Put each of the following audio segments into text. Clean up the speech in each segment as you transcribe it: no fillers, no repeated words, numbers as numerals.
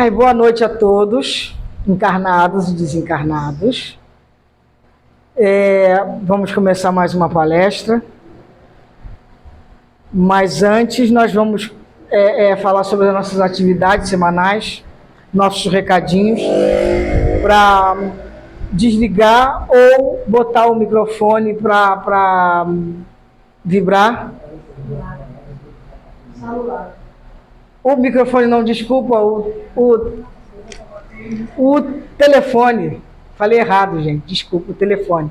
Ai, boa noite a todos, encarnados e desencarnados. Vamos começar mais uma palestra, mas antes nós vamos falar sobre as nossas atividades semanais, nossos recadinhos, para desligar ou botar o microfone para vibrar. O microfone não, desculpa, o telefone. Falei errado, gente, desculpa, o telefone.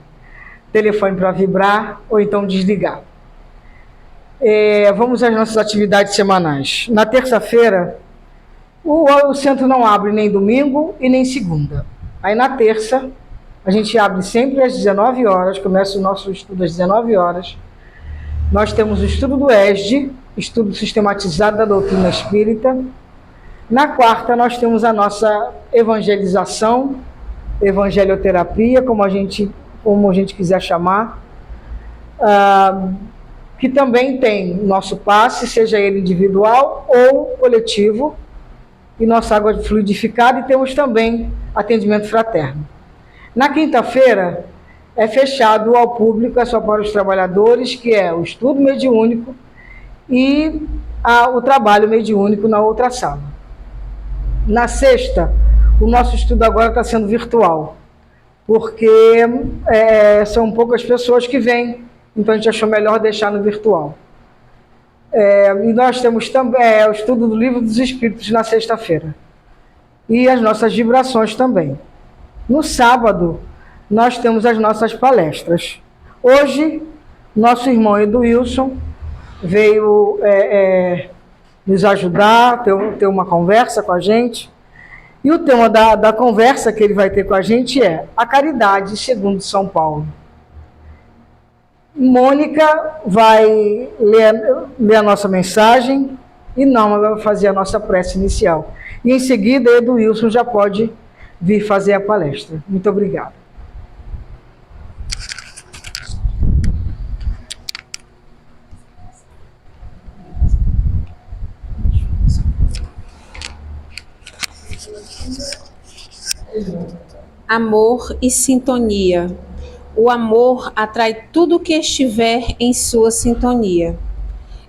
Telefone para vibrar ou então desligar. Vamos às nossas atividades semanais. Na terça-feira, o centro não abre nem domingo e nem segunda. Aí na terça, a gente abre sempre às 19 horas, começa o nosso estudo às 19 horas. Nós temos o estudo do ESD, estudo sistematizado da doutrina espírita. Na quarta, nós temos a nossa evangelização, evangelioterapia, como a gente quiser chamar, que também tem nosso passe, seja ele individual ou coletivo, e nossa água fluidificada, e temos também atendimento fraterno. Na quinta-feira, é fechado ao público, é só para os trabalhadores, que é o estudo mediúnico e o trabalho mediúnico na outra sala. Na sexta, o nosso estudo agora está sendo virtual, porque são poucas pessoas que vêm, então a gente achou melhor deixar no virtual. E nós temos também o estudo do Livro dos Espíritos na sexta-feira, e as nossas vibrações também. No sábado, nós temos as nossas palestras. Hoje, nosso irmão Edu Wilson veio nos ajudar, ter uma conversa com a gente. E o tema da conversa que ele vai ter com a gente é a caridade segundo São Paulo. Mônica vai ler a nossa mensagem e Norma vai fazer a nossa prece inicial. E em seguida, Edu Wilson já pode vir fazer a palestra. Muito obrigada. Amor e sintonia. O amor atrai tudo que estiver em sua sintonia.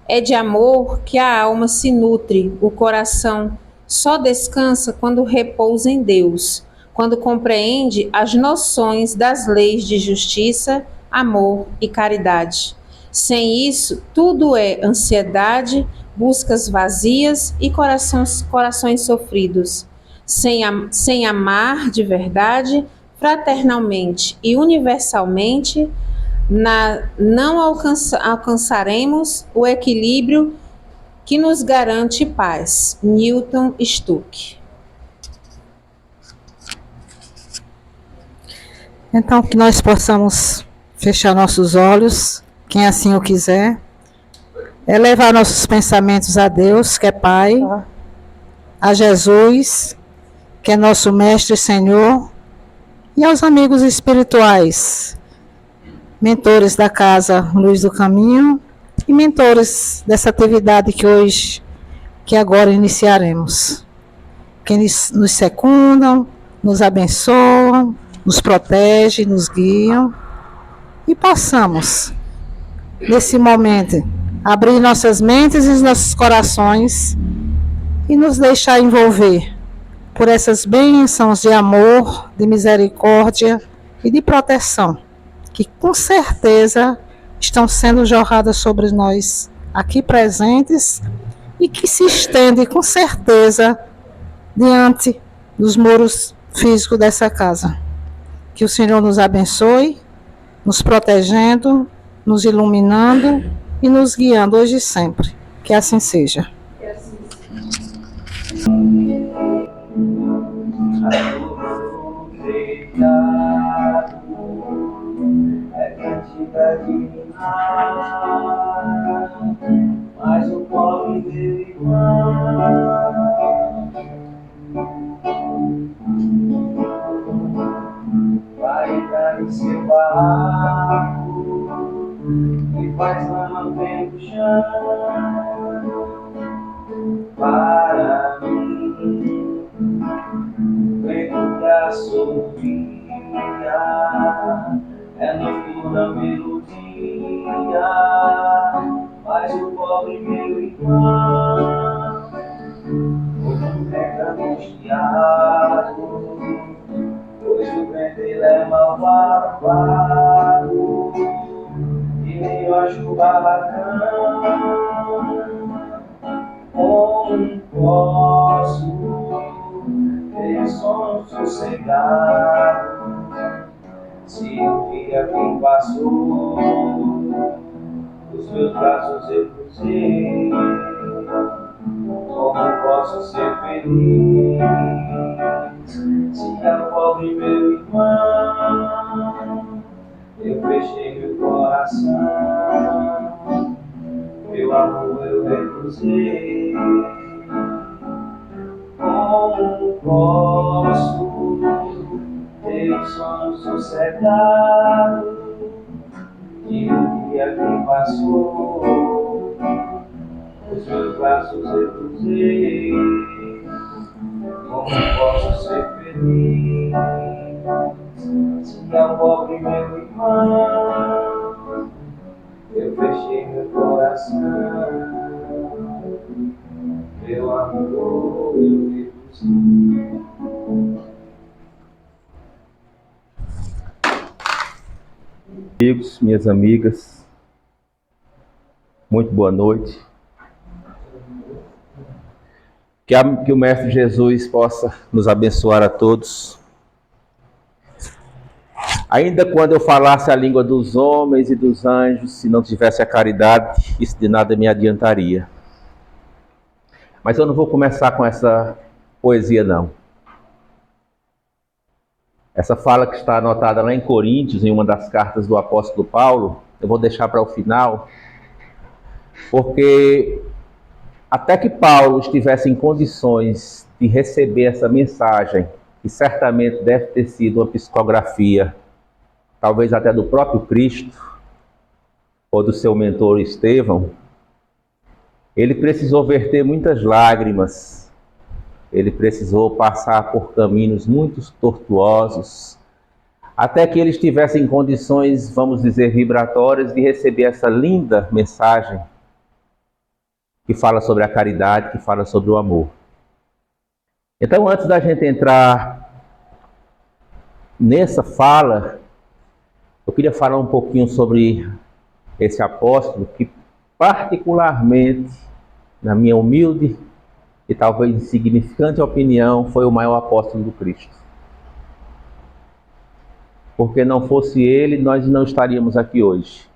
É de amor que a alma se nutre, o coração só descansa quando repousa em Deus, quando compreende as noções das leis de justiça, amor e caridade. Sem isso, tudo é ansiedade, buscas vazias e corações sofridos. Sem amar de verdade, fraternalmente e universalmente, não alcançaremos o equilíbrio que nos garante paz. Newton Stuck. Então, que nós possamos fechar nossos olhos, quem assim o quiser, elevar nossos pensamentos a Deus, que é Pai, a Jesus, que é nosso Mestre e Senhor, e aos amigos espirituais, mentores da Casa Luz do Caminho e mentores dessa atividade que agora iniciaremos. Que nos secundam, nos abençoam, nos protegem, nos guiam e possamos, nesse momento, abrir nossas mentes e nossos corações e nos deixar envolver por essas bênçãos de amor, de misericórdia e de proteção, que com certeza estão sendo jorradas sobre nós aqui presentes e que se estende com certeza diante dos muros físicos dessa casa. Que o Senhor nos abençoe, nos protegendo, nos iluminando e nos guiando hoje e sempre. Que assim seja. Mas o pobre dele vai entrar em seu barco e faz lama pelo chão. Para mim meu irmão, como vento angustiado, pois o vento ele é malvado, e meio a chuva barracão. Como posso ter sono sossegado, se o dia que passou, os meus braços eu cruzei? Como posso ser feliz se a pobre meu irmão eu fechei meu coração, meu amor eu recusei? Como posso ter sono sossegado de um dia que passou, os meus braços eu cruzei? Como posso ser feliz se ao pobre meu irmão eu fechei meu coração, meu amor eu recusei? Amigos, minhas amigas, muito boa noite. Que o Mestre Jesus possa nos abençoar a todos. Ainda quando eu falasse a língua dos homens e dos anjos, se não tivesse a caridade, isso de nada me adiantaria. Mas eu não vou começar com essa poesia, não. Essa fala que está anotada lá em Coríntios, em uma das cartas do apóstolo Paulo, eu vou deixar para o final, porque até que Paulo estivesse em condições de receber essa mensagem, que certamente deve ter sido uma psicografia, talvez até do próprio Cristo, ou do seu mentor Estevão, ele precisou verter muitas lágrimas, ele precisou passar por caminhos muito tortuosos, até que ele estivesse em condições, vamos dizer, vibratórias, de receber essa linda mensagem que fala sobre a caridade, que fala sobre o amor. Então, antes da gente entrar nessa fala, eu queria falar um pouquinho sobre esse apóstolo que, particularmente, na minha humilde e talvez insignificante opinião, foi o maior apóstolo do Cristo. Porque não fosse ele, nós não estaríamos aqui hoje.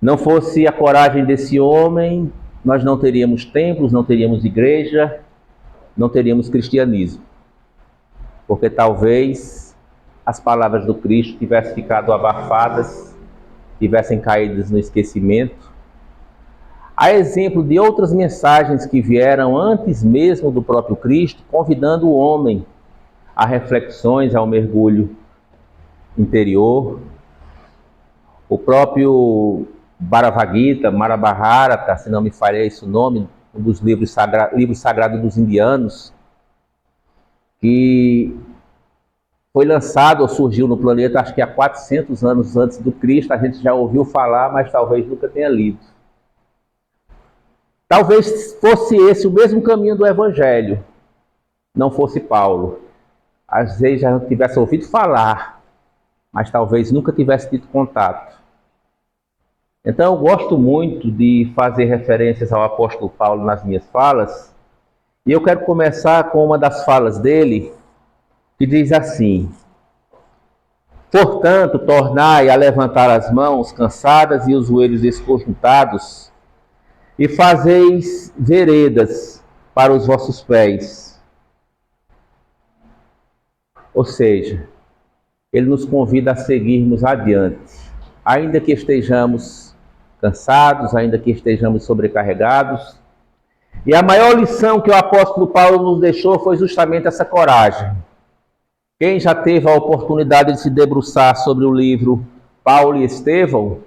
Não fosse a coragem desse homem, nós não teríamos templos, não teríamos igreja, não teríamos cristianismo. Porque talvez as palavras do Cristo tivessem ficado abafadas, tivessem caído no esquecimento. A exemplo de outras mensagens que vieram antes mesmo do próprio Cristo, convidando o homem a reflexões, ao mergulho interior. O próprio Bhagavad Gita, Mahabharata, se não me falha esse o nome, um dos livros sagrados dos indianos, que foi lançado ou surgiu no planeta, acho que há 400 anos antes do Cristo. A gente já ouviu falar, mas talvez nunca tenha lido. Talvez fosse esse o mesmo caminho do Evangelho, não fosse Paulo. Às vezes já tivesse ouvido falar, mas talvez nunca tivesse tido contato. Então eu gosto muito de fazer referências ao apóstolo Paulo nas minhas falas, e eu quero começar com uma das falas dele, que diz assim: portanto, tornai a levantar as mãos cansadas e os joelhos desconjuntados, e fazeis veredas para os vossos pés. Ou seja, ele nos convida a seguirmos adiante, ainda que estejamos cansados, ainda que estejamos sobrecarregados. E a maior lição que o apóstolo Paulo nos deixou foi justamente essa coragem. Quem já teve a oportunidade de se debruçar sobre o livro Paulo e Estevão,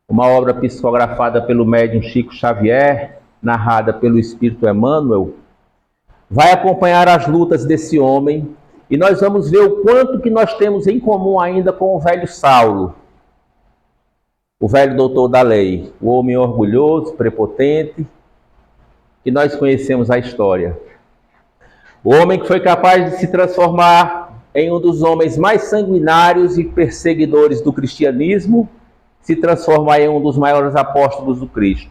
uma obra psicografada pelo médium Chico Xavier, narrada pelo Espírito Emmanuel, vai acompanhar as lutas desse homem, e nós vamos ver o quanto que nós temos em comum ainda com o velho Saulo. o velho doutor da lei, o homem orgulhoso, prepotente, que nós conhecemos a história. O homem que foi capaz de se transformar em um dos homens mais sanguinários e perseguidores do cristianismo, se transformar em um dos maiores apóstolos do Cristo.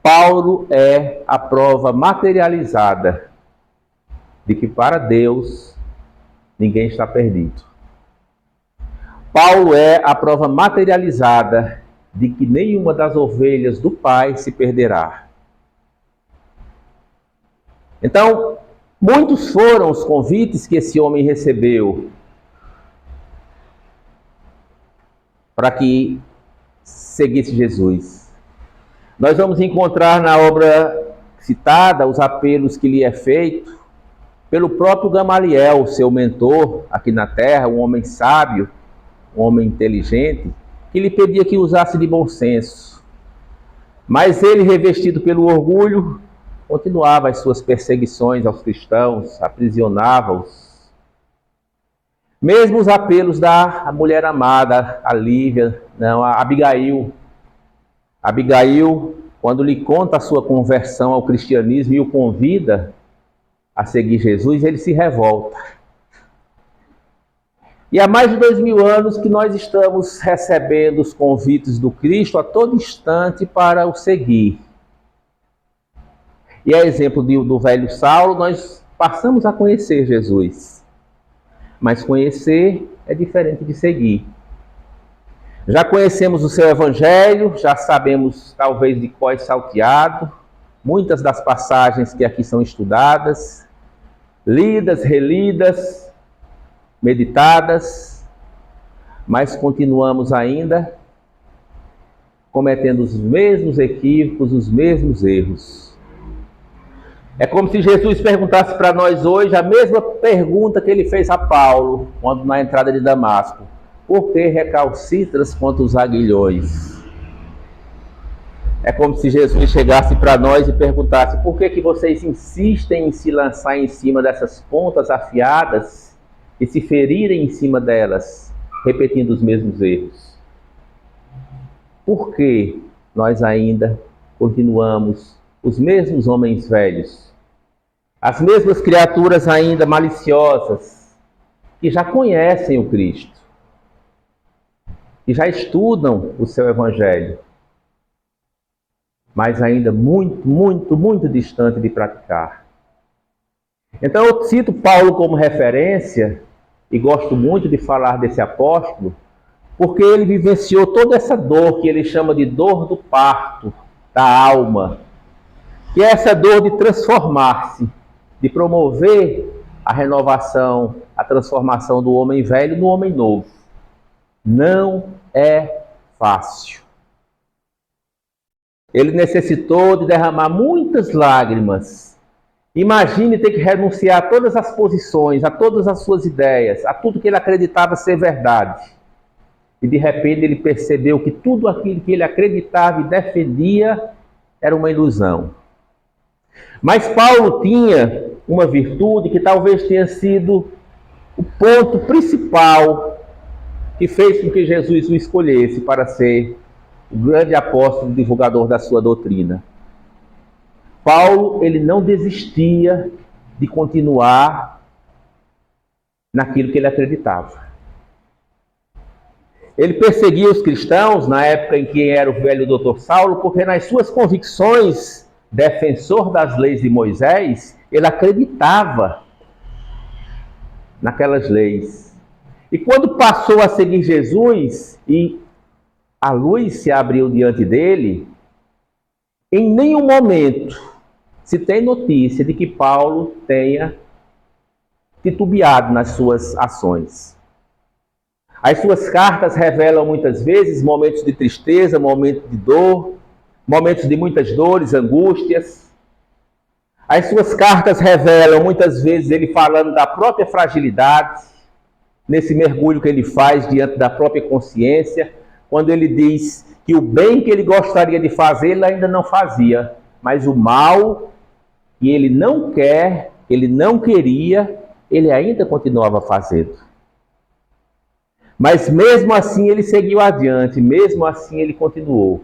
Paulo é a prova materializada de que para Deus ninguém está perdido. Paulo é a prova materializada de que nenhuma das ovelhas do Pai se perderá. Então, muitos foram os convites que esse homem recebeu para que seguisse Jesus. Nós vamos encontrar na obra citada os apelos que lhe é feito pelo próprio Gamaliel, seu mentor aqui na terra, um homem sábio, um homem inteligente, que lhe pedia que usasse de bom senso. Mas ele, revestido pelo orgulho, continuava as suas perseguições aos cristãos, aprisionava-os. Mesmo os apelos da mulher amada, a Lívia, não, a Abigail. Abigail, quando lhe conta a sua conversão ao cristianismo e o convida a seguir Jesus, ele se revolta. E há mais de 2000 anos que nós estamos recebendo os convites do Cristo a todo instante para o seguir. E a exemplo do velho Saulo, nós passamos a conhecer Jesus. Mas conhecer é diferente de seguir. Já conhecemos o seu evangelho, já sabemos talvez de cor salteado, muitas das passagens que aqui são estudadas, lidas, relidas, meditadas, mas continuamos ainda cometendo os mesmos equívocos, os mesmos erros. É como se Jesus perguntasse para nós hoje a mesma pergunta que ele fez a Paulo, quando na entrada de Damasco: por que recalcitras contra os aguilhões? É como se Jesus chegasse para nós e perguntasse: por que vocês insistem em se lançar em cima dessas pontas afiadas e se ferirem em cima delas, repetindo os mesmos erros? Por que nós ainda continuamos os mesmos homens velhos, as mesmas criaturas ainda maliciosas, que já conhecem o Cristo, que já estudam o seu evangelho, mas ainda muito distante de praticar? Então eu cito Paulo como referência, e gosto muito de falar desse apóstolo, porque ele vivenciou toda essa dor que ele chama de dor do parto da alma, que é essa dor de transformar-se, de promover a renovação, a transformação do homem velho no homem novo. Não é fácil. Ele necessitou de derramar muitas lágrimas. Imagine ter que renunciar a todas as posições, a todas as suas ideias, a tudo que ele acreditava ser verdade. E de repente ele percebeu que tudo aquilo que ele acreditava e defendia era uma ilusão. Mas Paulo tinha uma virtude que talvez tenha sido o ponto principal que fez com que Jesus o escolhesse para ser o grande apóstolo e divulgador da sua doutrina. Paulo, ele não desistia de continuar naquilo que ele acreditava. Ele perseguia os cristãos na época em que era o velho doutor Saulo, porque nas suas convicções, defensor das leis de Moisés, ele acreditava naquelas leis. E quando passou a seguir Jesus e a luz se abriu diante dele, em nenhum momento se tem notícia de que Paulo tenha titubeado nas suas ações. As suas cartas revelam muitas vezes momentos de tristeza, momentos de dor, momentos de muitas dores, angústias. As suas cartas revelam muitas vezes ele falando da própria fragilidade, nesse mergulho que ele faz diante da própria consciência, quando ele diz que o bem que ele gostaria de fazer, ele ainda não fazia, mas o mal que ele não quer, ele não queria, ele ainda continuava fazendo. Mas mesmo assim ele seguiu adiante, mesmo assim ele continuou.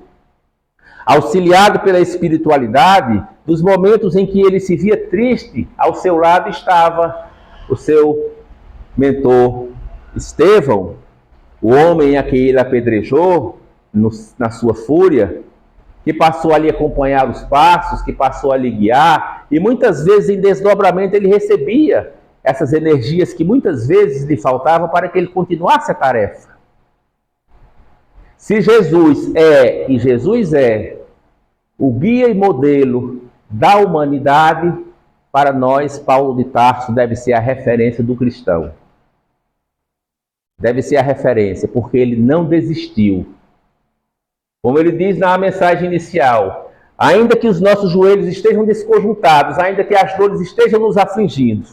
Auxiliado pela espiritualidade, nos momentos em que ele se via triste, ao seu lado estava o seu mentor Estevão, o homem a quem ele apedrejou na sua fúria, que passou a lhe acompanhar os passos, que passou a lhe guiar, e muitas vezes em desdobramento ele recebia essas energias que muitas vezes lhe faltavam para que ele continuasse a tarefa. Se Jesus é, e Jesus é, o guia e modelo da humanidade, para nós, Paulo de Tarso deve ser a referência do cristão. Deve ser a referência, porque ele não desistiu. Como ele diz na mensagem inicial, ainda que os nossos joelhos estejam desconjuntados, ainda que as dores estejam nos afligindo,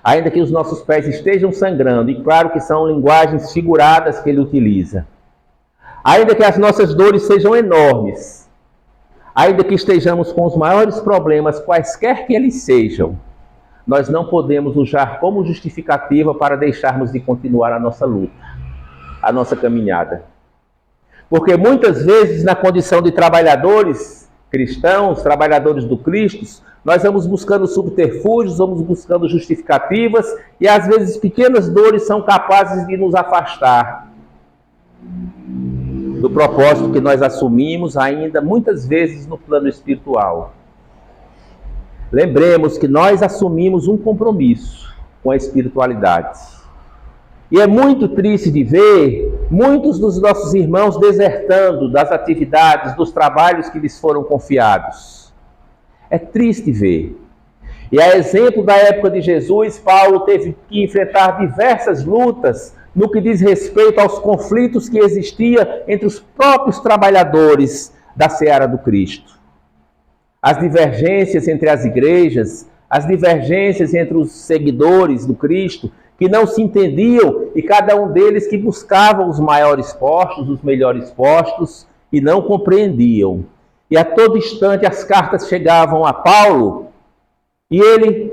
ainda que os nossos pés estejam sangrando, e claro que são linguagens figuradas que ele utiliza, ainda que as nossas dores sejam enormes, ainda que estejamos com os maiores problemas, quaisquer que eles sejam, nós não podemos usar como justificativa para deixarmos de continuar a nossa luta, a nossa caminhada. Porque muitas vezes, na condição de trabalhadores cristãos, trabalhadores do Cristo, nós vamos buscando subterfúgios, vamos buscando justificativas, e às vezes pequenas dores são capazes de nos afastar do propósito que nós assumimos ainda muitas vezes no plano espiritual. Lembremos que nós assumimos um compromisso com a espiritualidade. E é muito triste de ver muitos dos nossos irmãos desertando das atividades, dos trabalhos que lhes foram confiados. É triste ver. E a exemplo da época de Jesus, Paulo teve que enfrentar diversas lutas no que diz respeito aos conflitos que existiam entre os próprios trabalhadores da seara do Cristo. As divergências entre as igrejas, as divergências entre os seguidores do Cristo, que não se entendiam, e cada um deles que buscavam os maiores postos, os melhores postos, e não compreendiam. E a todo instante as cartas chegavam a Paulo, e ele,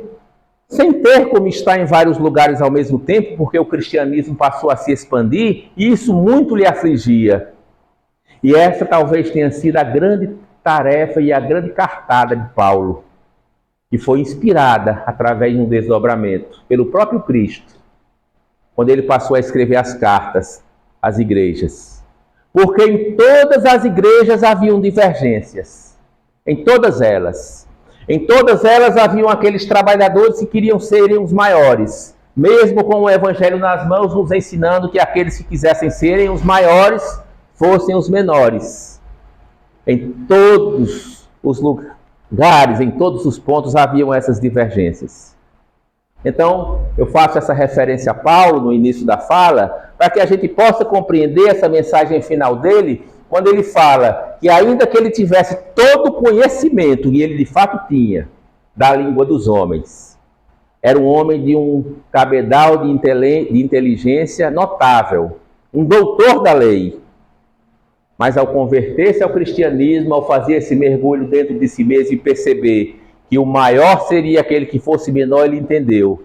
sem ter como estar em vários lugares ao mesmo tempo, porque o cristianismo passou a se expandir, e isso muito lhe afligia. E essa talvez tenha sido a grande tarefa e a grande cartada de Paulo, que foi inspirada através de um desdobramento pelo próprio Cristo, quando ele passou a escrever as cartas às igrejas. Porque em todas as igrejas haviam divergências, em todas elas. Em todas elas haviam aqueles trabalhadores que queriam serem os maiores, mesmo com o evangelho nas mãos, nos ensinando que aqueles que quisessem serem os maiores fossem os menores. Em todos os lugares, em todos os pontos haviam essas divergências. Então, eu faço essa referência a Paulo no início da fala, para que a gente possa compreender essa mensagem final dele, quando ele fala que ainda que ele tivesse todo o conhecimento, e ele de fato tinha, da língua dos homens, era um homem de um cabedal de inteligência notável, um doutor da lei. Mas ao converter-se ao cristianismo, ao fazer esse mergulho dentro de si mesmo e perceber que o maior seria aquele que fosse menor, ele entendeu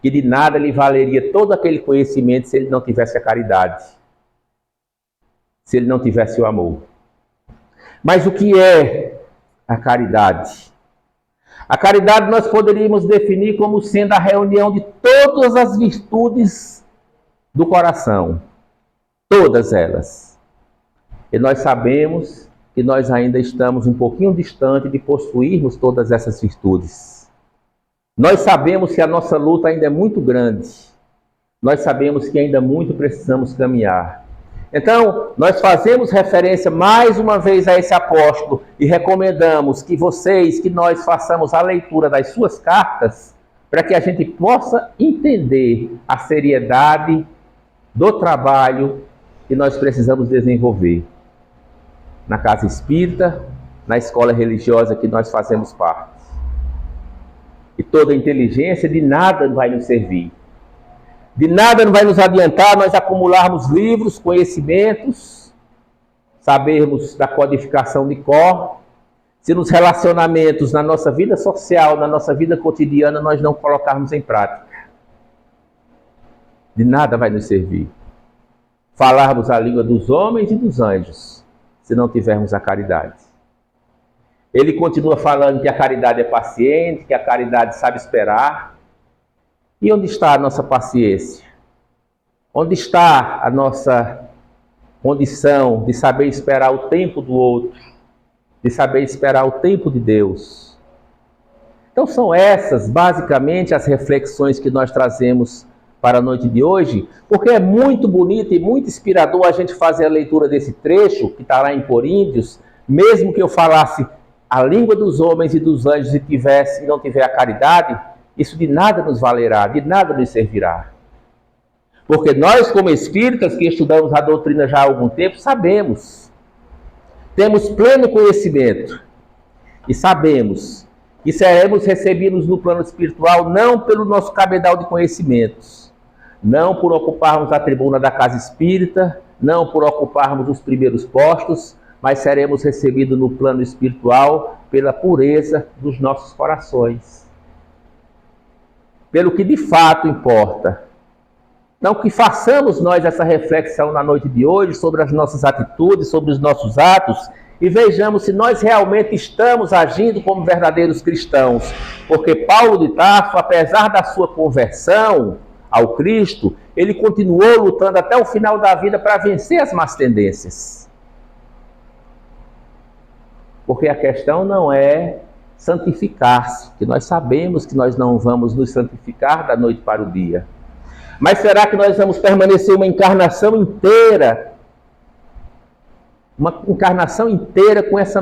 que de nada lhe valeria todo aquele conhecimento se ele não tivesse a caridade, se ele não tivesse o amor. Mas o que é a caridade? A caridade nós poderíamos definir como sendo a reunião de todas as virtudes do coração, todas elas. E nós sabemos que nós ainda estamos um pouquinho distante de possuirmos todas essas virtudes. Nós sabemos que a nossa luta ainda é muito grande. Nós sabemos que ainda muito precisamos caminhar. Então, nós fazemos referência mais uma vez a esse apóstolo e recomendamos que nós façamos a leitura das suas cartas para que a gente possa entender a seriedade do trabalho que nós precisamos desenvolver na casa espírita, na escola religiosa que nós fazemos parte. E toda inteligência de nada vai nos servir. De nada não vai nos adiantar nós acumularmos livros, conhecimentos, sabermos da codificação de cor, se nos relacionamentos, na nossa vida social, na nossa vida cotidiana, nós não colocarmos em prática. de nada vai nos servir. Falarmos a língua dos homens e dos anjos, se não tivermos a caridade. Ele continua falando que a caridade é paciente, que a caridade sabe esperar. E onde está a nossa paciência? Onde está a nossa condição de saber esperar o tempo do outro, de saber esperar o tempo de Deus? Então são essas, basicamente, as reflexões que nós trazemos para a noite de hoje, porque é muito bonito e muito inspirador a gente fazer a leitura desse trecho, que está lá em Coríntios, mesmo que eu falasse a língua dos homens e dos anjos e não tiver a caridade, isso de nada nos valerá, de nada nos servirá. Porque nós, como espíritas que estudamos a doutrina já há algum tempo, sabemos, temos pleno conhecimento e sabemos que seremos recebidos no plano espiritual não pelo nosso cabedal de conhecimentos, não por ocuparmos a tribuna da casa espírita, não por ocuparmos os primeiros postos, mas seremos recebidos no plano espiritual pela pureza dos nossos corações. Pelo que de fato importa. Não que façamos nós essa reflexão na noite de hoje sobre as nossas atitudes, sobre os nossos atos, e vejamos se nós realmente estamos agindo como verdadeiros cristãos. Porque Paulo de Tarso, apesar da sua conversão ao Cristo, ele continuou lutando até o final da vida para vencer as más tendências. Porque a questão não é santificar-se, que nós sabemos que nós não vamos nos santificar da noite para o dia. Mas será que nós vamos permanecer uma encarnação inteira? Uma encarnação inteira com esse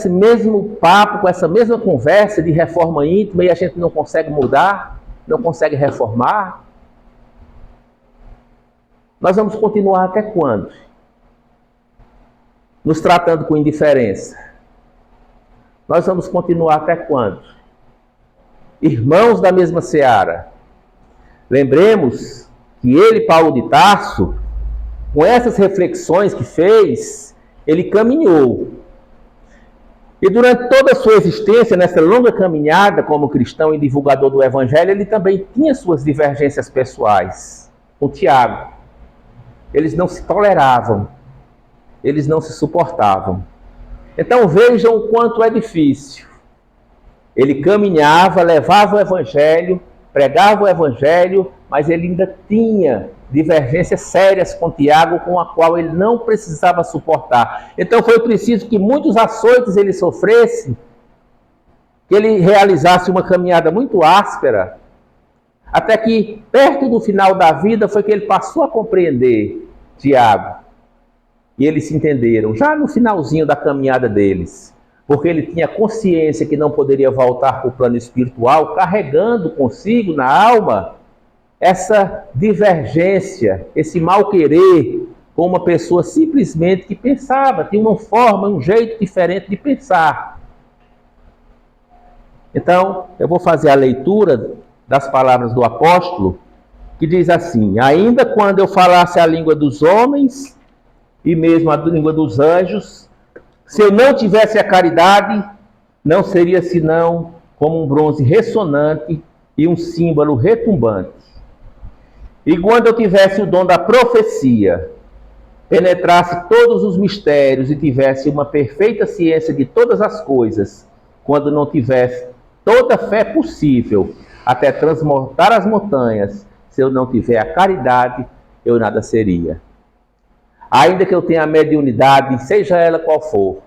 mesmo papo, com essa mesma conversa de reforma íntima e a gente não consegue mudar, não consegue reformar? Nós vamos continuar até quando? Nos tratando com indiferença. Nós vamos continuar até quando? Irmãos da mesma seara. Lembremos que ele, Paulo de Tarso, com essas reflexões que fez, ele caminhou. E durante toda a sua existência, nessa longa caminhada como cristão e divulgador do Evangelho, ele também tinha suas divergências pessoais com Tiago. Eles não se toleravam, eles não se suportavam. Então vejam o quanto é difícil. Ele caminhava, levava o Evangelho, pregava o Evangelho, mas ele ainda tinha divergências sérias com Tiago, com a qual ele não precisava suportar. Então foi preciso que muitos açoites ele sofresse, que ele realizasse uma caminhada muito áspera, até que, perto do final da vida, foi que ele passou a compreender Tiago. E eles se entenderam, já no finalzinho da caminhada deles, porque ele tinha consciência que não poderia voltar para o plano espiritual, carregando consigo na alma essa divergência, esse mal-querer com uma pessoa simplesmente que pensava, tinha uma forma, um jeito diferente de pensar. Então, eu vou fazer a leitura das palavras do apóstolo, que diz assim: ainda quando eu falasse a língua dos homens e mesmo a língua dos anjos, se eu não tivesse a caridade, não seria senão como um bronze ressonante e um símbolo retumbante. E quando eu tivesse o dom da profecia, penetrasse todos os mistérios e tivesse uma perfeita ciência de todas as coisas, quando não tivesse toda a fé possível, até transmontar as montanhas, se eu não tiver a caridade, eu nada seria. Ainda que eu tenha a mediunidade, seja ela qual for,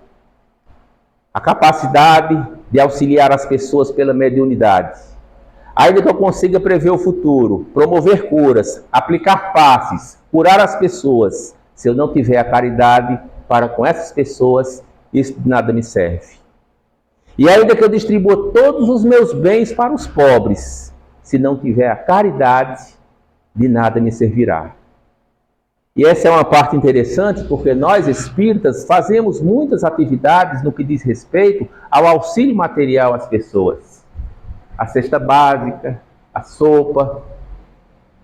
a capacidade de auxiliar as pessoas pela mediunidade, ainda que eu consiga prever o futuro, promover curas, aplicar passes, curar as pessoas, se eu não tiver a caridade para com essas pessoas, isso de nada me serve. E ainda que eu distribua todos os meus bens para os pobres, se não tiver a caridade, de nada me servirá. E essa é uma parte interessante, porque nós espíritas fazemos muitas atividades no que diz respeito ao auxílio material às pessoas. A cesta básica, a sopa.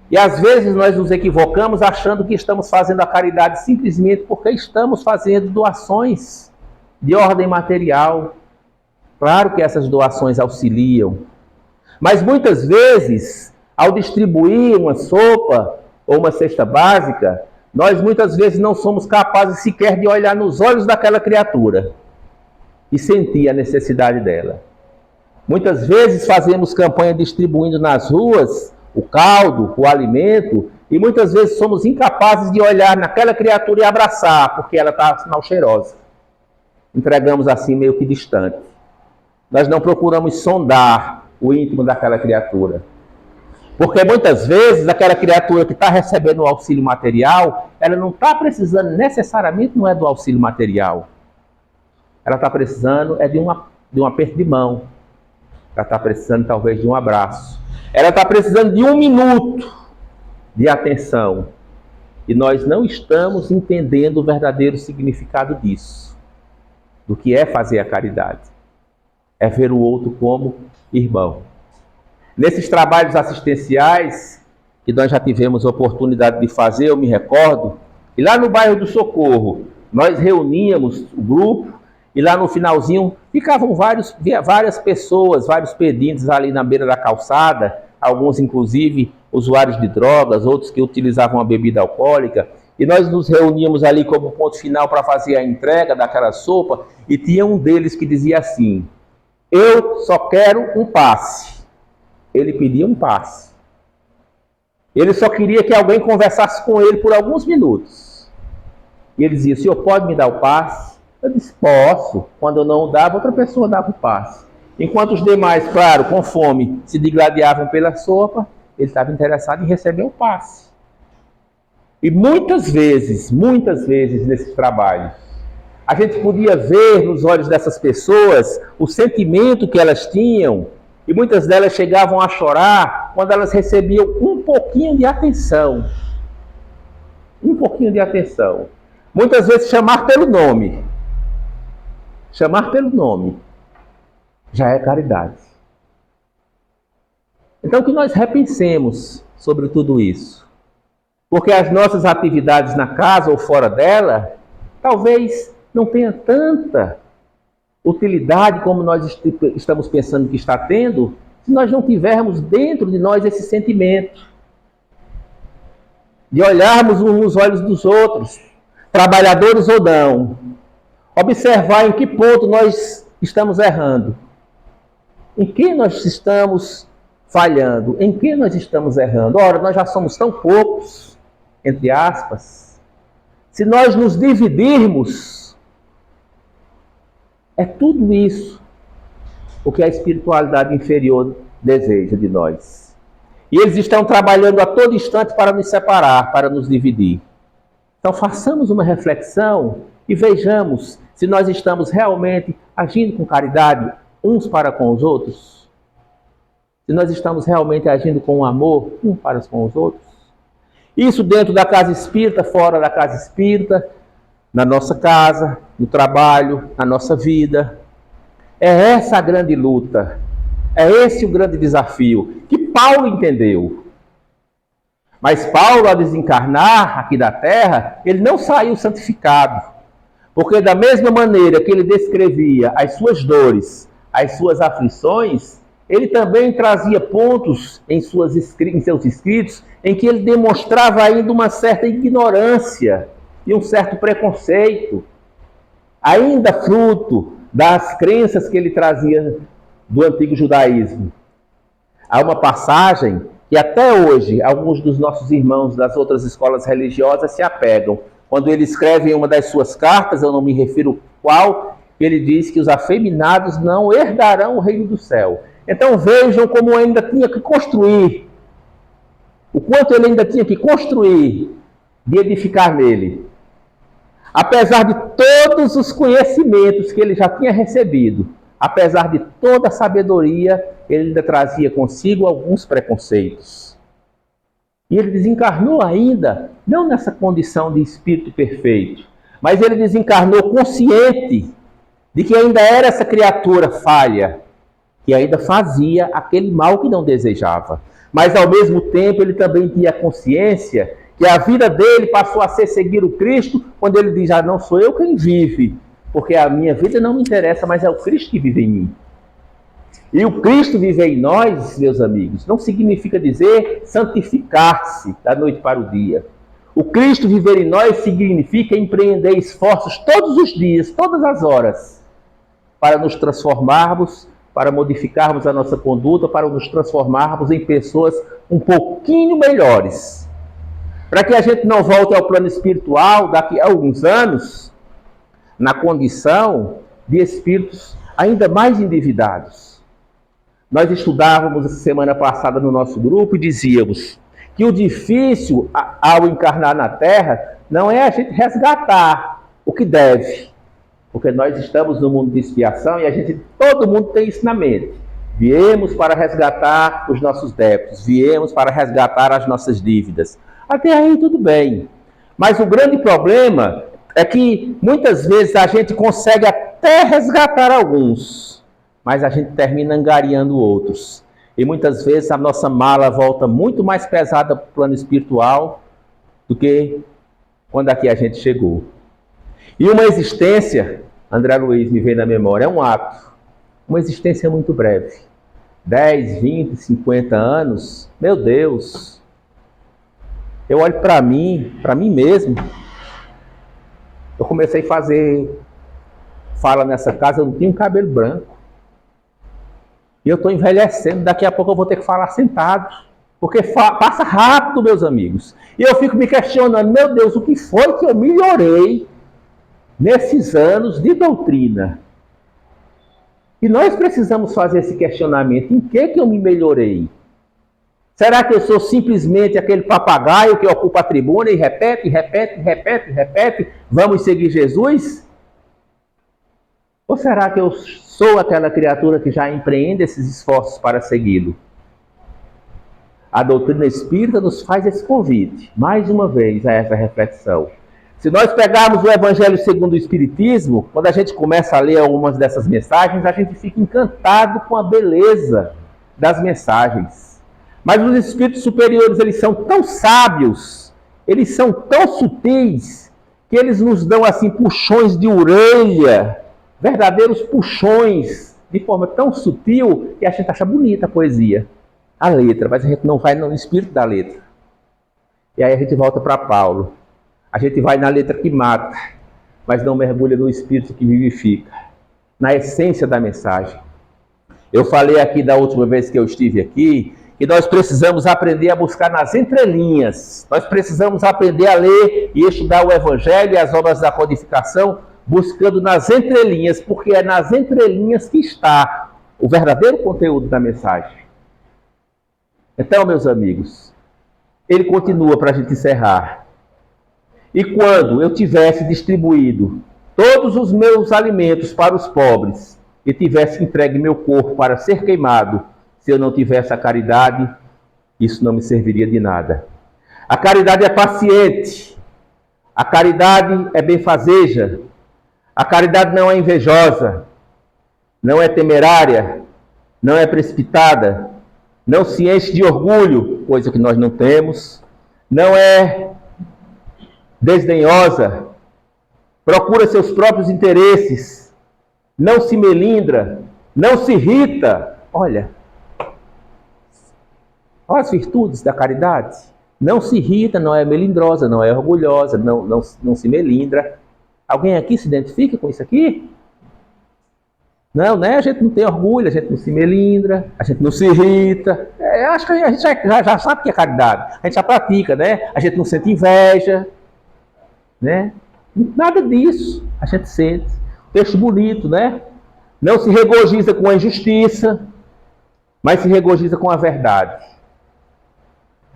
E às vezes nós nos equivocamos achando que estamos fazendo a caridade simplesmente porque estamos fazendo doações de ordem material. Claro que essas doações auxiliam, mas muitas vezes Ao distribuir uma sopa ou uma cesta básica, nós muitas vezes não somos capazes sequer de olhar nos olhos daquela criatura e sentir a necessidade dela. Muitas vezes fazemos campanha distribuindo nas ruas o caldo, o alimento, e muitas vezes somos incapazes de olhar naquela criatura e abraçar, porque ela está mal cheirosa. Entregamos assim meio que distante. Nós não procuramos sondar o íntimo daquela criatura. Porque muitas vezes aquela criatura que está recebendo o auxílio material, ela não está precisando necessariamente, não é do auxílio material. Ela está precisando de um aperto de mão. Ela está precisando talvez de um abraço. Ela está precisando de 1 minuto de atenção. E nós não estamos entendendo o verdadeiro significado disso. Do que é fazer a caridade. É ver o outro como irmão. Nesses trabalhos assistenciais, que nós já tivemos a oportunidade de fazer, eu me recordo, e lá no bairro do Socorro, nós reuníamos o grupo, e lá no finalzinho ficavam várias pessoas, vários pedintes ali na beira da calçada, alguns inclusive usuários de drogas, outros que utilizavam a bebida alcoólica, e nós nos reuníamos ali como ponto final para fazer a entrega daquela sopa, e tinha um deles que dizia assim: eu só quero um passe. Ele pedia um passe. Ele só queria que alguém conversasse com ele por alguns minutos. E ele dizia: o senhor pode me dar o passe? Eu disse: posso. Quando eu não o dava, outra pessoa dava o passe. Enquanto os demais, claro, com fome, se digladiavam pela sopa, ele estava interessado em receber o passe. E muitas vezes nesses trabalhos, a gente podia ver nos olhos dessas pessoas o sentimento que elas tinham, e muitas delas chegavam a chorar quando elas recebiam um pouquinho de atenção. Um pouquinho de atenção. Muitas vezes chamar pelo nome. Chamar pelo nome já é caridade. Então que nós repensemos sobre tudo isso. Porque as nossas atividades na casa ou fora dela, talvez não tenha tanta utilidade como nós estamos pensando que está tendo, se nós não tivermos dentro de nós esse sentimento de olharmos uns nos olhos dos outros, trabalhadores ou não, observar em que ponto nós estamos errando, em que nós estamos falhando, em que nós estamos errando. Ora, nós já somos tão poucos, entre aspas, se nós nos dividirmos, é tudo isso o que a espiritualidade inferior deseja de nós. E eles estão trabalhando a todo instante para nos separar, para nos dividir. Então façamos uma reflexão e vejamos se nós estamos realmente agindo com caridade uns para com os outros. Se nós estamos realmente agindo com amor uns para com os outros. Isso dentro da casa espírita, fora da casa espírita, na nossa casa, no trabalho, na nossa vida. É essa a grande luta, é esse o grande desafio que Paulo entendeu. Mas Paulo, ao desencarnar aqui da terra, ele não saiu santificado, porque da mesma maneira que ele descrevia as suas dores, as suas aflições, ele também trazia pontos em seus escritos em que ele demonstrava ainda uma certa ignorância e um certo preconceito, ainda fruto das crenças que ele trazia do antigo judaísmo. Há uma passagem que até hoje alguns dos nossos irmãos das outras escolas religiosas se apegam. Quando ele escreve em uma das suas cartas, eu não me refiro qual, ele diz que os afeminados não herdarão o reino do céu. Então vejam como ainda tinha que construir, o quanto ele ainda tinha que construir de edificar nele. Apesar de todos os conhecimentos que ele já tinha recebido, apesar de toda a sabedoria, ele ainda trazia consigo alguns preconceitos. E ele desencarnou ainda, não nessa condição de espírito perfeito, mas ele desencarnou consciente de que ainda era essa criatura falha, que ainda fazia aquele mal que não desejava. Mas ao mesmo tempo ele também tinha consciência que a vida dele passou a ser seguir o Cristo, quando ele diz: não sou eu quem vive, porque a minha vida não me interessa, mas é o Cristo que vive em mim. E o Cristo viver em nós, meus amigos, não significa dizer santificar-se da noite para o dia. O Cristo viver em nós significa empreender esforços todos os dias, todas as horas, para nos transformarmos, para modificarmos a nossa conduta, para nos transformarmos em pessoas um pouquinho melhores. Para que a gente não volte ao plano espiritual daqui a alguns anos, na condição de espíritos ainda mais endividados. Nós estudávamos semana passada no nosso grupo e dizíamos que o difícil ao encarnar na Terra não é a gente resgatar o que deve, porque nós estamos no mundo de expiação e todo mundo tem isso na mente. Viemos para resgatar os nossos débitos, viemos para resgatar as nossas dívidas. Até aí tudo bem. Mas o grande problema é que muitas vezes a gente consegue até resgatar alguns, mas a gente termina angariando outros. E muitas vezes a nossa mala volta muito mais pesada para o plano espiritual do que quando aqui a gente chegou. E uma existência, André Luiz me veio na memória, é um ato. Uma existência muito breve. 10, 20, 50 anos, meu Deus. Eu olho para mim mesmo. Eu comecei a fazer fala nessa casa, eu não tinha um cabelo branco. E eu estou envelhecendo, daqui a pouco eu vou ter que falar sentado. Porque passa rápido, meus amigos. E eu fico me questionando, meu Deus, o que foi que eu melhorei nesses anos de doutrina? E nós precisamos fazer esse questionamento. Em que eu me melhorei? Será que eu sou simplesmente aquele papagaio que ocupa a tribuna e repete, vamos seguir Jesus? Ou será que eu sou aquela criatura que já empreende esses esforços para segui-lo? A doutrina espírita nos faz esse convite, mais uma vez, a essa reflexão. Se nós pegarmos o Evangelho segundo o Espiritismo, quando a gente começa a ler algumas dessas mensagens, a gente fica encantado com a beleza das mensagens. Mas os espíritos superiores, eles são tão sábios, eles são tão sutis, que eles nos dão assim puxões de orelha, verdadeiros puxões, de forma tão sutil, que a gente acha bonita a poesia, a letra, mas a gente não vai no espírito da letra. E aí a gente volta para Paulo. A gente vai na letra que mata, mas não mergulha no espírito que vivifica, na essência da mensagem. Eu falei aqui da última vez que eu estive aqui, que nós precisamos aprender a buscar nas entrelinhas. Nós precisamos aprender a ler e estudar o Evangelho e as obras da codificação, buscando nas entrelinhas, porque é nas entrelinhas que está o verdadeiro conteúdo da mensagem. Então, meus amigos, ele continua para a gente encerrar. E quando eu tivesse distribuído todos os meus alimentos para os pobres e tivesse entregue meu corpo para ser queimado, se eu não tivesse a caridade, isso não me serviria de nada. A caridade é paciente, a caridade é benfazeja, a caridade não é invejosa, não é temerária, não é precipitada, não se enche de orgulho, coisa que nós não temos, não é desdenhosa, procura seus próprios interesses, não se melindra, não se irrita. Olha as virtudes da caridade. Não se irrita, não é melindrosa, não é orgulhosa, não se melindra. Alguém aqui se identifica com isso aqui? Não, né? A gente não tem orgulho, a gente não se melindra, a gente não se irrita. Acho que a gente já sabe o que é caridade. A gente já pratica, né? A gente não sente inveja, né? Nada disso a gente sente. Texto bonito, né? Não se regozija com a injustiça, mas se regozija com a verdade.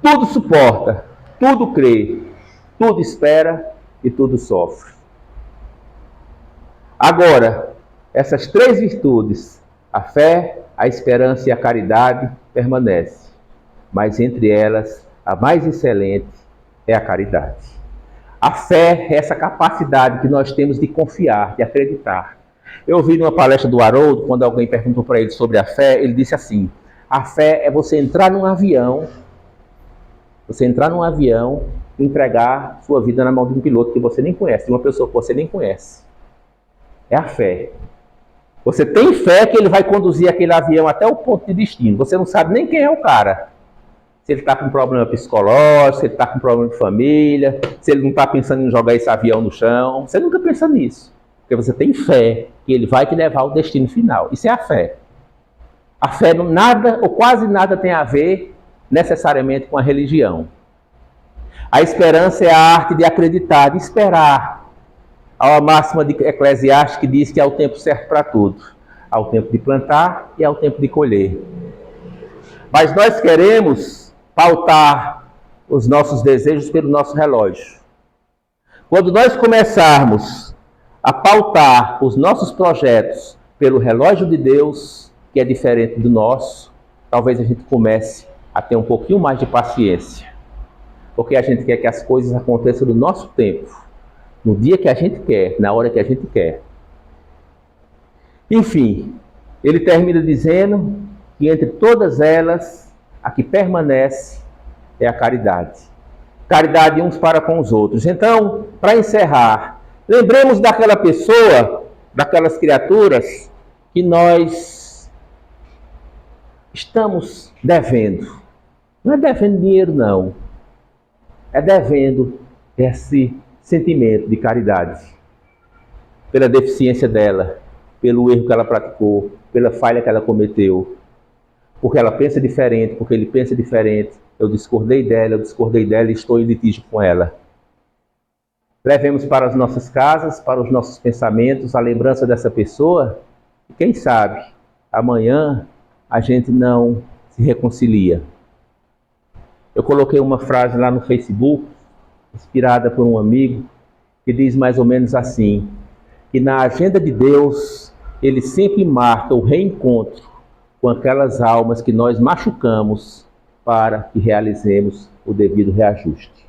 Tudo suporta, tudo crê, tudo espera e tudo sofre. Agora, essas três virtudes, a fé, a esperança e a caridade, permanecem. Mas entre elas, a mais excelente é a caridade. A fé é essa capacidade que nós temos de confiar, de acreditar. Eu ouvi numa palestra do Haroldo, quando alguém perguntou para ele sobre a fé, ele disse assim: a fé é você entrar num avião, e entregar sua vida na mão de um piloto que você nem conhece, de uma pessoa que você nem conhece. É a fé. Você tem fé que ele vai conduzir aquele avião até o ponto de destino. Você não sabe nem quem é o cara. Se ele está com problema psicológico, se ele está com problema de família, se ele não está pensando em jogar esse avião no chão. Você nunca pensa nisso. Porque você tem fé que ele vai te levar ao destino final. Isso é a fé. A fé não nada ou quase nada tem a ver necessariamente com a religião. A esperança é a arte de acreditar, de esperar. Há uma máxima de Eclesiastes que diz que há o tempo certo para tudo. Há o tempo de plantar e há o tempo de colher. Mas nós queremos pautar os nossos desejos pelo nosso relógio. Quando nós começarmos a pautar os nossos projetos pelo relógio de Deus, que é diferente do nosso, talvez a gente comece a ter um pouquinho mais de paciência. Porque a gente quer que as coisas aconteçam no nosso tempo, no dia que a gente quer, na hora que a gente quer. Enfim, ele termina dizendo que entre todas elas, a que permanece é a caridade. Caridade uns para com os outros. Então, para encerrar, lembremos daquela pessoa, daquelas criaturas que nós estamos devendo. Não é devendo dinheiro, não. É devendo esse sentimento de caridade. Pela deficiência dela, pelo erro que ela praticou, pela falha que ela cometeu. Porque ela pensa diferente, porque ele pensa diferente. Eu discordei dela e estou em litígio com ela. Levemos para as nossas casas, para os nossos pensamentos, a lembrança dessa pessoa. E quem sabe, amanhã a gente não se reconcilia. Eu coloquei uma frase lá no Facebook, inspirada por um amigo, que diz mais ou menos assim, que na agenda de Deus, ele sempre marca o reencontro com aquelas almas que nós machucamos para que realizemos o devido reajuste.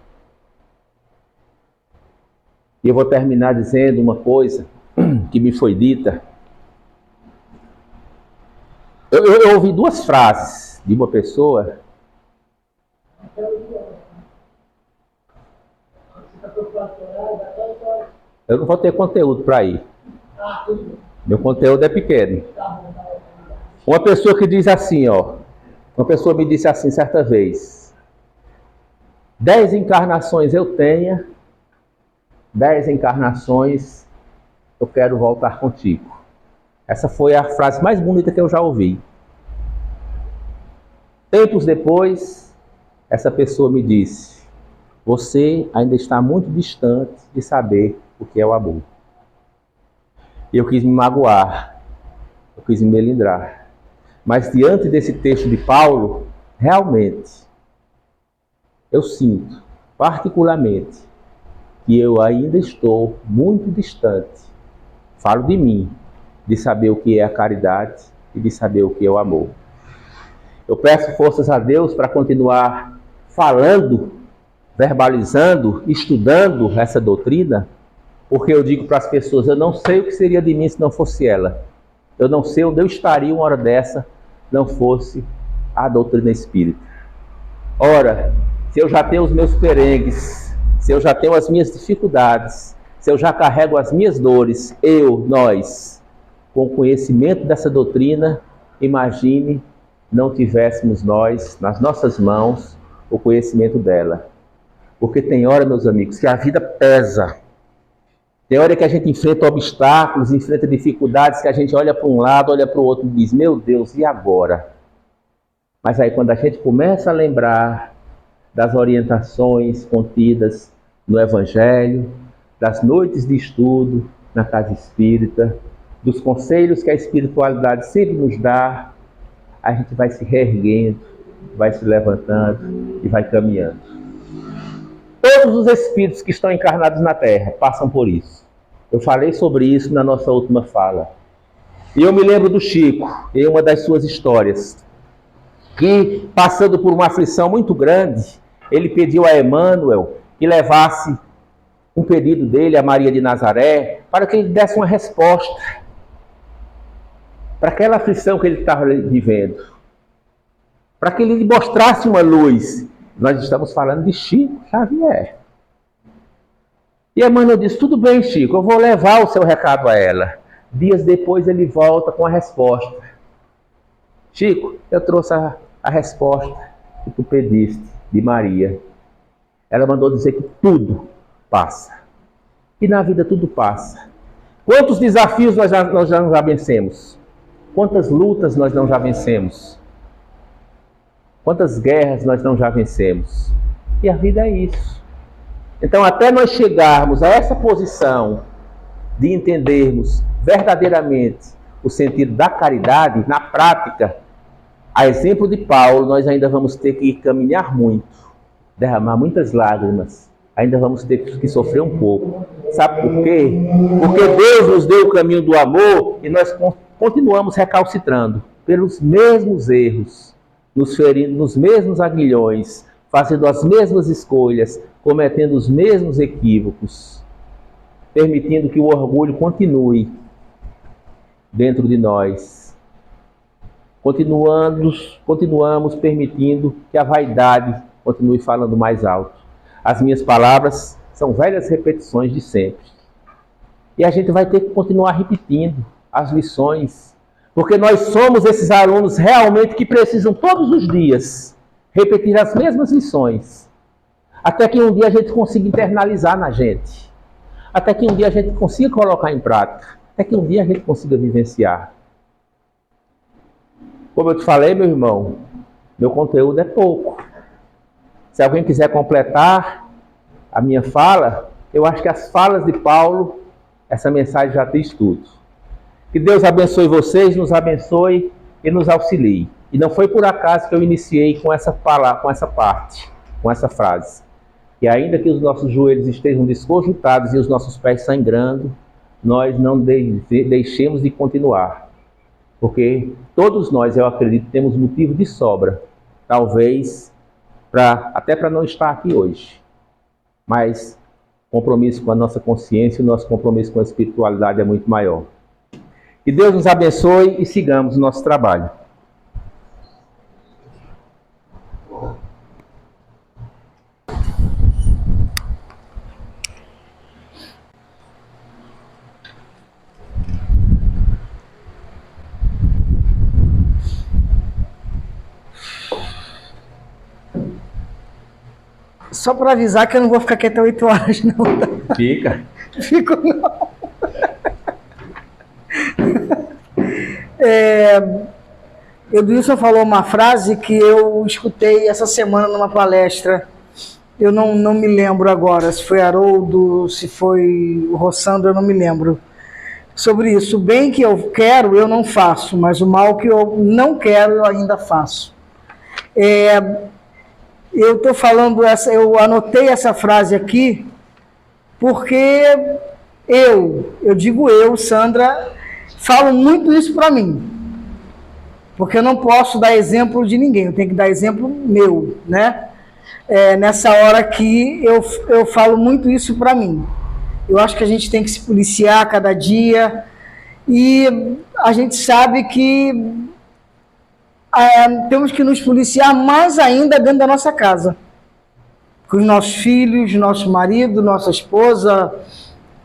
E eu vou terminar dizendo uma coisa que me foi dita. Eu ouvi duas frases de uma pessoa. Eu não vou ter conteúdo para ir. Meu conteúdo é pequeno. Uma pessoa que diz assim, uma pessoa me disse assim certa vez: 10 encarnações eu tenha, 10 encarnações eu quero voltar contigo. Essa foi a frase mais bonita que eu já ouvi. Tempos depois, essa pessoa me disse: você ainda está muito distante de saber o que é o amor. E eu quis me magoar, eu quis me melindrar. Mas diante desse texto de Paulo, realmente, eu sinto, particularmente, que eu ainda estou muito distante, falo de mim, de saber o que é a caridade e de saber o que é o amor. Eu peço forças a Deus para continuar falando, verbalizando, estudando essa doutrina, porque eu digo para as pessoas, eu não sei o que seria de mim se não fosse ela. Eu não sei onde eu estaria uma hora dessa, não fosse a doutrina espírita. Ora, se eu já tenho os meus perengues, se eu já tenho as minhas dificuldades, se eu já carrego as minhas dores, nós, com o conhecimento dessa doutrina, imagine não tivéssemos nós, nas nossas mãos, o conhecimento dela. Porque tem hora, meus amigos, que a vida pesa. Tem hora que a gente enfrenta obstáculos, enfrenta dificuldades, que a gente olha para um lado, olha para o outro e diz, meu Deus, e agora? Mas aí quando a gente começa a lembrar das orientações contidas no Evangelho, das noites de estudo na casa espírita, dos conselhos que a espiritualidade sempre nos dá, a gente vai se reerguendo, vai se levantando e vai caminhando. Todos os espíritos que estão encarnados na Terra passam por isso. Eu falei sobre isso na nossa última fala. E eu me lembro do Chico, em uma das suas histórias, que, passando por uma aflição muito grande, ele pediu a Emmanuel que levasse um pedido dele a Maria de Nazaré, para que ele desse uma resposta para aquela aflição que ele estava vivendo, para que ele lhe mostrasse uma luz. Nós estamos falando de Chico Xavier. E Emmanuel disse, tudo bem, Chico, eu vou levar o seu recado a ela, Dias depois ele volta com a resposta. Chico, eu trouxe a resposta que tu pediste de Maria. Ela mandou dizer que tudo passa. E na vida tudo passa. Quantos desafios nós já vencemos? Quantas lutas nós não já vencemos? Quantas guerras nós não já vencemos? E a vida é isso. Então, até nós chegarmos a essa posição de entendermos verdadeiramente o sentido da caridade, na prática, a exemplo de Paulo, nós ainda vamos ter que caminhar muito, derramar muitas lágrimas, ainda vamos ter que sofrer um pouco. Sabe por quê? Porque Deus nos deu o caminho do amor e nós continuamos recalcitrando pelos mesmos erros, nos ferindo nos mesmos aguilhões, fazendo as mesmas escolhas, cometendo os mesmos equívocos, permitindo que o orgulho continue dentro de nós. Continuamos permitindo que a vaidade continue falando mais alto. As minhas palavras são velhas repetições de sempre. E a gente vai ter que continuar repetindo as lições, porque nós somos esses alunos realmente que precisam todos os dias repetir as mesmas lições, até que um dia a gente consiga internalizar na gente, até que um dia a gente consiga colocar em prática, até que um dia a gente consiga vivenciar. Como eu te falei, meu irmão, meu conteúdo é pouco. Se alguém quiser completar a minha fala, eu acho que as falas de Paulo, essa mensagem já diz tudo. Que Deus abençoe vocês, nos abençoe e nos auxilie. E não foi por acaso que eu iniciei com essa parte, com essa frase. Que ainda que os nossos joelhos estejam desconjuntados e os nossos pés sangrando, nós não deixemos de continuar. Porque todos nós, eu acredito, temos motivo de sobra. Talvez até para não estar aqui hoje. Mas compromisso com a nossa consciência, o nosso compromisso com a espiritualidade é muito maior. Que Deus nos abençoe e sigamos o nosso trabalho. Só para avisar que eu não vou ficar aqui até 8 horas, não. Fica. Fico não. Edilson falou uma frase que eu escutei essa semana numa palestra. Eu não me lembro agora, se foi Haroldo, se foi o Rossandro, eu não me lembro. Sobre isso, o bem que eu quero, eu não faço, mas o mal que eu não quero, eu ainda faço. Eu estou falando eu anotei essa frase aqui, porque eu digo Sandra, falo muito isso para mim. Porque eu não posso dar exemplo de ninguém, eu tenho que dar exemplo meu, né? Nessa hora aqui, eu falo muito isso para mim. Eu acho que a gente tem que se policiar cada dia, e a gente sabe que temos que nos policiar mais ainda dentro da nossa casa. Com os nossos filhos, nosso marido, nossa esposa,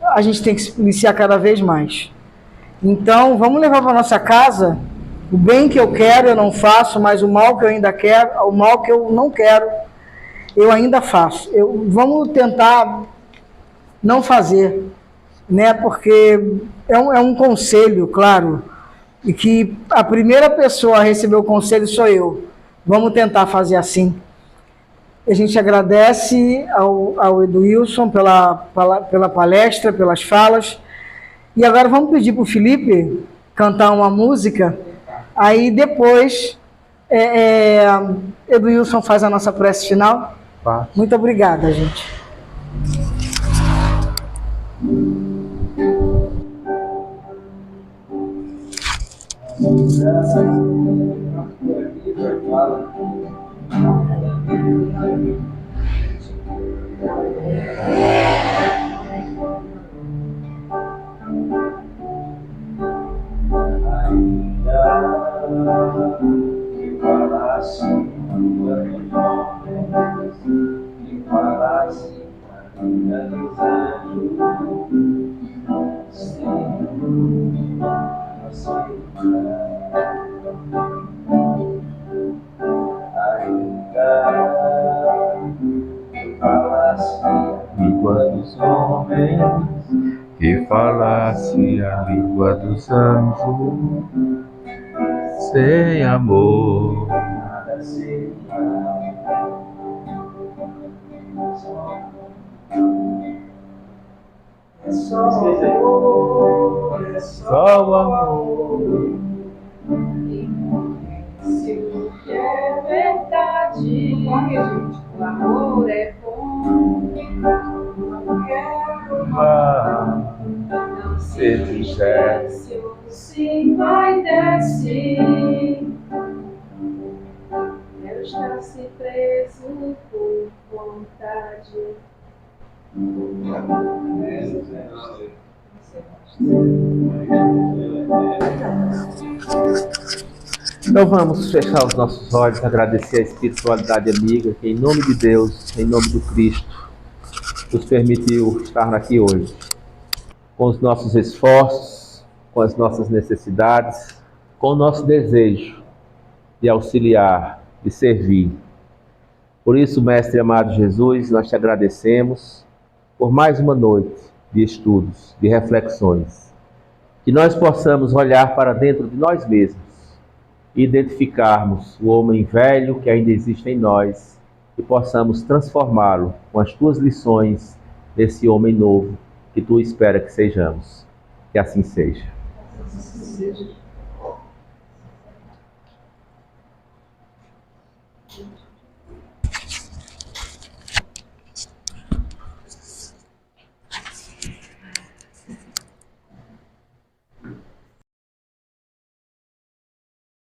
a gente tem que se policiar cada vez mais. Então, vamos levar para nossa casa o bem que eu quero, eu não faço, mas o mal que eu ainda quero, o mal que eu não quero, eu ainda faço. Vamos tentar não fazer, né? Porque é um conselho, claro, e que a primeira pessoa a receber o conselho sou eu. Vamos tentar fazer assim. A gente agradece ao Edilson pela palestra, pelas falas. E agora vamos pedir para o Felipe cantar uma música. Aí depois, Edilson faz a nossa prece final. Muito obrigada, gente. Que falasse que falasse dos anjos, Senhor, falasse a língua dos anjos, sem amor nada seria. É só amor, é só o amor. Se é verdade, o amor é bom. Não quero Não se fizer. se vai descer. Eu estar se preso por vontade. Então vamos fechar os nossos olhos, agradecer a espiritualidade amiga que, em nome de Deus, em nome do Cristo, nos permitiu estar aqui hoje. Com os nossos esforços, com as nossas necessidades, com o nosso desejo de auxiliar, de servir. Por isso, Mestre amado Jesus, nós te agradecemos por mais uma noite de estudos, de reflexões. Que nós possamos olhar para dentro de nós mesmos e identificarmos o homem velho que ainda existe em nós e possamos transformá-lo com as tuas lições nesse homem novo que tu espera que sejamos. Que assim seja. Thank you.